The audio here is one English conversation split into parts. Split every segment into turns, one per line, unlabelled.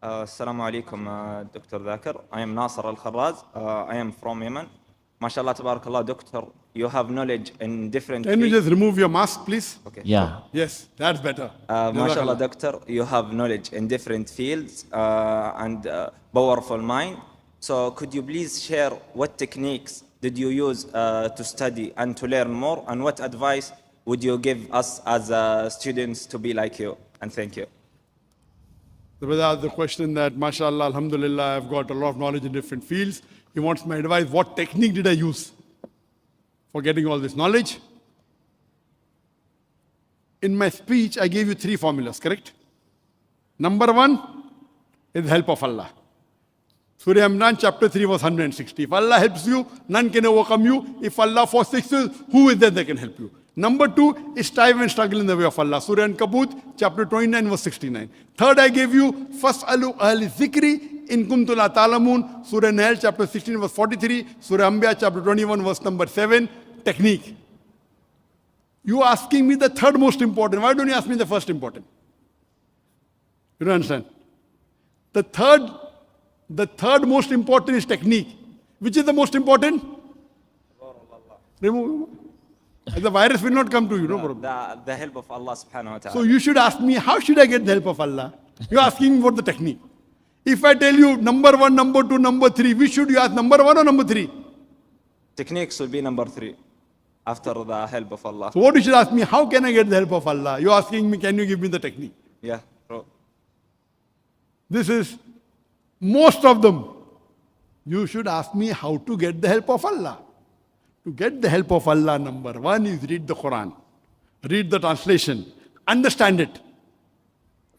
Assalamu alaikum, Dr. Zakir. I am Nasser Al-Kharraz. I am from Yemen. MashaAllah, tabarakallah, Doctor, you have knowledge in different
Can you
fields.
just remove your mask, please?
Okay.
Yeah.
Yes, that's better.
MashaAllah, Doctor, you have knowledge in different fields and powerful mind. So could you please share what techniques did you use to study and to learn more, and what advice would you give us as students to be like you? And thank you.
The brother asked the question that, mashallah, alhamdulillah, I've got a lot of knowledge in different fields. He wants my advice. What technique did I use for getting all this knowledge? In my speech, I gave you 3 formulas, correct? Number 1 is the help of Allah. Surah Imran, chapter 3, verse 160. If Allah helps you, none can overcome you. If Allah forsakes you, who is there that can help you? Number 2 is strive and struggle in the way of Allah. Surah Ankabut, chapter 29, verse 69. Third, I gave you Fas'alu ahli zikri in kuntum la ta'lamun. Surah Nahl, chapter 16, verse 43. Surah Anbiya, chapter 21, verse number 7. Technique. You are asking me the third most important. Why don't you ask me the first important? You don't understand? The third most important is technique. Which is the most important? Remove. The virus will not come to you, no problem.
The help of Allah subhanahu wa ta'ala.
So you should ask me, how should I get the help of Allah? You're asking for the technique. If I tell you number 1, number 2, number 3, which should you ask, number 1 or number 3?
Techniques will be number 3 after the help of Allah.
So what you should ask me, how can I get the help of Allah? You're asking me, can you give me the technique?
Yeah, bro.
This is most of them. You should ask me how to get the help of Allah. To get the help of Allah, number 1 is read the Quran. Read the translation. Understand it.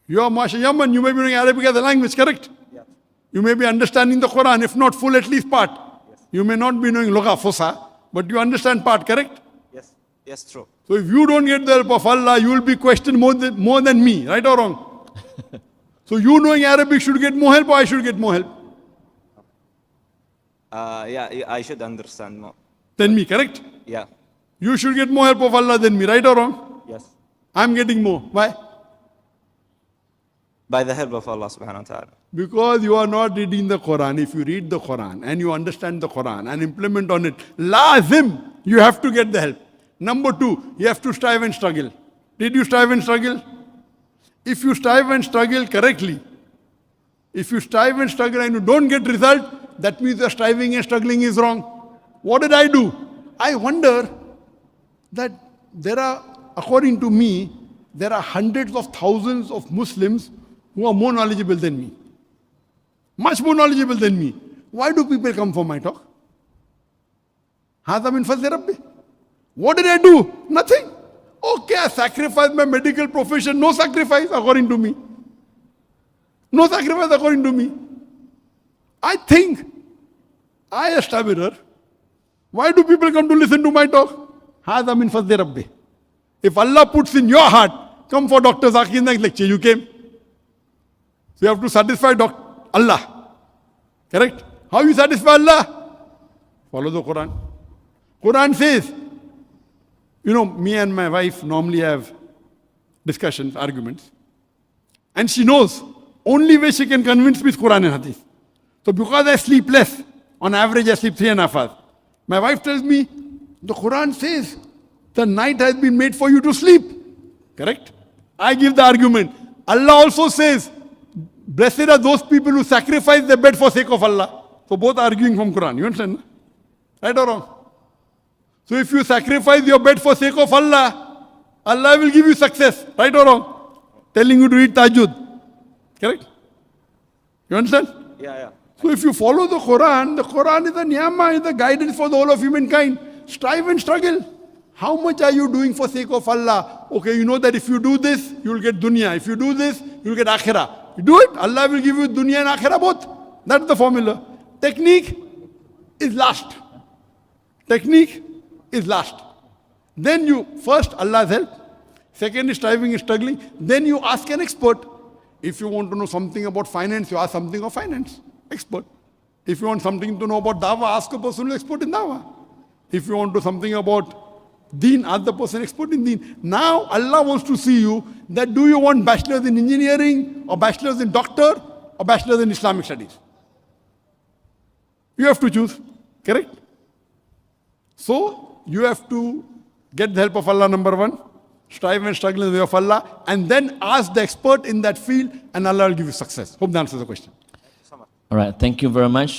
You are Masha Yaman, you may be doing Arabic as a language, correct?
Yeah.
You may be understanding the Quran, if not full, at least part.
Yes.
You may not be knowing Lugha Fusa, but you understand part, correct?
Yes. Yes, true.
So if you don't get the help of Allah, you will be questioned more than me, right or wrong? So you knowing Arabic should get more help or I should get more help?
Yeah, I should understand more.
Than me, correct?
Yeah.
You should get more help of Allah than me, right or wrong?
Yes.
I'm getting more. Why?
By the help of Allah subhanahu wa ta'ala.
Because you are not reading the Quran. If you read the Quran and you understand the Quran and implement on it, lazim, you have to get the help. Number 2, you have to strive and struggle. Did you strive and struggle? If you strive and struggle correctly, if you strive and struggle and you don't get result, that means your striving and struggling is wrong. What did I do? I wonder that there are, according to me, there are hundreds of thousands of Muslims who are more knowledgeable than me. Much more knowledgeable than me. Why do people come for my talk? Hadha min fazli Rabbi. What did I do? Nothing. Okay, I sacrificed my medical profession. No sacrifice according to me. No sacrifice according to me. I think I a stabbirer. Why do people come to listen to my talk? Hadha min fazli Rabbi. If Allah puts in your heart, come for Dr. Zakir Naik lecture, you came. So you have to satisfy Allah. Correct? How you satisfy Allah? Follow the Quran. Quran says, you know, me and my wife normally have discussions, arguments. And she knows, only way she can convince me is Quran and Hadith. So because I sleep less, on average I sleep 3.5 hours. My wife tells me, the Quran says, the night has been made for you to sleep. Correct? I give the argument. Allah also says, blessed are those people who sacrifice their bed for sake of Allah. So both are arguing from Quran. You understand? Right or wrong? So if you sacrifice your bed for sake of Allah, Allah will give you success. Right or wrong? Telling you to read Tahajjud. Correct? You understand?
Yeah.
So if you follow the Quran is a niyama, is a guidance for the whole of humankind. Strive and struggle. How much are you doing for sake of Allah? Okay, you know that if you do this, you will get dunya. If you do this, you will get akhirah. You do it, Allah will give you dunya and akhirah both. That's the formula. Technique is last. Technique is last. Then you, first Allah's help. Second is striving and struggling. Then you ask an expert. If you want to know something about finance, you ask something of finance. Expert. If you want something to know about dawah, ask a person who is expert in dawah. If you want to know something about deen, ask the person expert in deen. Now Allah wants to see you that do you want bachelor's in engineering or bachelor's in doctor or bachelor's in Islamic studies? You have to choose, correct? So, you have to get the help of Allah, number one, strive and struggle in the way of Allah, and then ask the expert in that field, and Allah will give you success. Hope that answers the question.
All right, thank you very much.